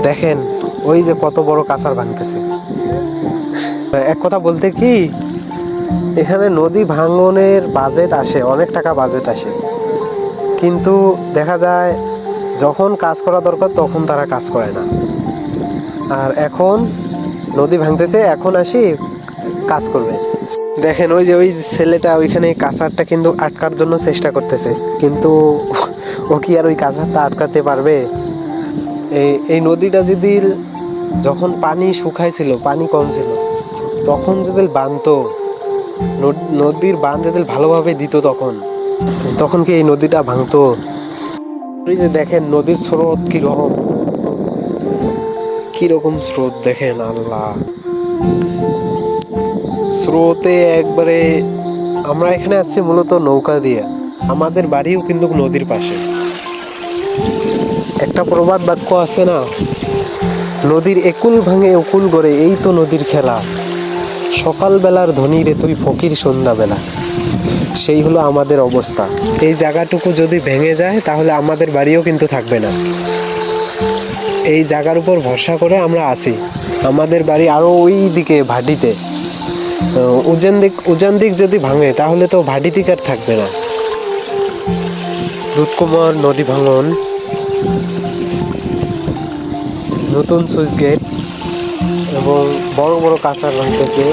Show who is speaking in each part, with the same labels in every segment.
Speaker 1: দেখেন ওই যে কত বড় কাঁচার ভাঙতেছে। এক কথা বলতে কি, এখানে নদী ভাঙনের বাজেট আসে, অনেক টাকা বাজেট আসে, কিন্তু দেখা যায় যখন কাজ করা দরকার তখন তারা কাজ করে না। আর এখন নদী ভাঙতেছে, এখন আসি কাজ করবে। দেখেন ওই যে ওই ছেলেটা ওইখানে কাঁচারটা কিন্তু আটকার জন্য চেষ্টা করতেছে, কিন্তু ও কি আর ওই কাঁচারটা আটকাতে পারবে? এই নদীটা যদি যখন পানি শুকাইছিল, পানি কম ছিল, তখন যদি বাঁধতো, নদীর বাঁধ যদি ভালোভাবে দিত, তখন কি এই নদীটা ভাঙতো? ওই যে দেখেন নদীর স্রোত কিরকম স্রোত দেখেন, আল্লাহ! স্রোতে একবারে। আমরা এখানে আসছি মূলত নৌকা দিয়ে, আমাদের বাড়িও কিন্তু নদীর পাশে। একটা প্রবাদ বাক্য আছে না, নদীর একুল ভাঙে উকুল গড়ে, এই তো নদীর খেলা, সকালবেলার ধনী রে তুই ফকির সন্ধ্যাবেলা। সেই হলো আমাদের অবস্থা। এই জায়গাটুকু যদি ভেঙে যায় তাহলে আমাদের বাড়িও কিন্তু থাকবে না। এই জায়গার উপর ভরসা করে আমরা আছি। আমাদের বাড়ি আরও ওই দিকে ভাটিতে, উজান দিক যদি ভাঙে তাহলে তো ভাটি দিক আর থাকবে না। দুধকুমার নদী ভাঙন, নতুন সুইচ গেট এবং বড় বড় কাঁচার ভাঙতেছে।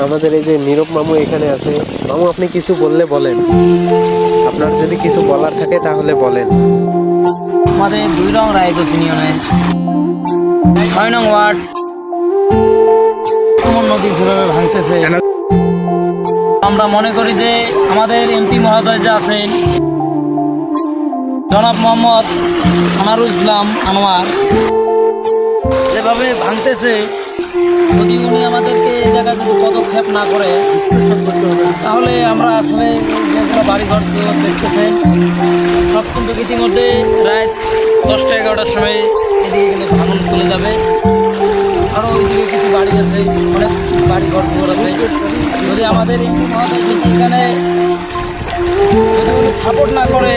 Speaker 1: আমাদের এই যে নীরব মামু এখানে আছে। মামু, আপনি কিছু বললে বলেন, আপনার যদি কিছু বলার থাকে তাহলে বলেন।
Speaker 2: আমাদের 2 নং রায়গঞ্জ ইউনিয়নে 6 নং ওয়ার্ড নদী যেভাবে ভাঙতেছে, আমরা মনে করি যে আমাদের এমপি মহোদয় যে আছেন জনাব মোহাম্মদ আনোয়ারুল ইসলাম আনোয়ার, যেভাবে ভাঙতেছে, যদি উনি আমাদেরকে এই জায়গায় যদি পদক্ষেপ না করে তাহলে আমরা আসলে যেগুলো বাড়িঘর দেখতেছেন সব কিন্তু ইতিমধ্যে রাত 10টা-11টার সময় এদিকে কিন্তু ভাঙন চলে যাবে। আরও ওইদিকে কিছু বাড়ি আছে, অনেক বাড়িঘর আছে। যদি আমাদের এমপি মহোদয় যদি এখানে যদি উনি সাপোর্ট না করে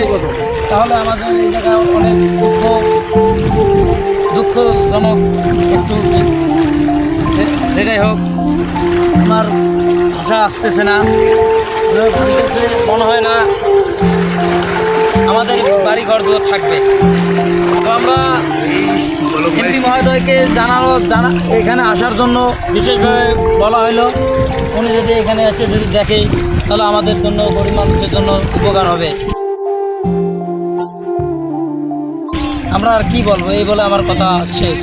Speaker 2: তাহলে আমাদের এই জায়গায় অনেক দুঃখজনক একটু। যেটাই হোক, আমার ভাষা আসতেছে না, মনে হয় না আমাদের বাড়িঘর দুয়ার থাকবে। তো আমরা এমপি মহোদয়কে এখানে আসার জন্য বিশেষভাবে বলা হলো, উনি যদি এখানে এসে যদি দেখে তাহলে আমাদের জন্য, গরিব মানুষের জন্য উপকার হবে। আমরা আর কি বলবো, এই বলে আমার কথা শেষ।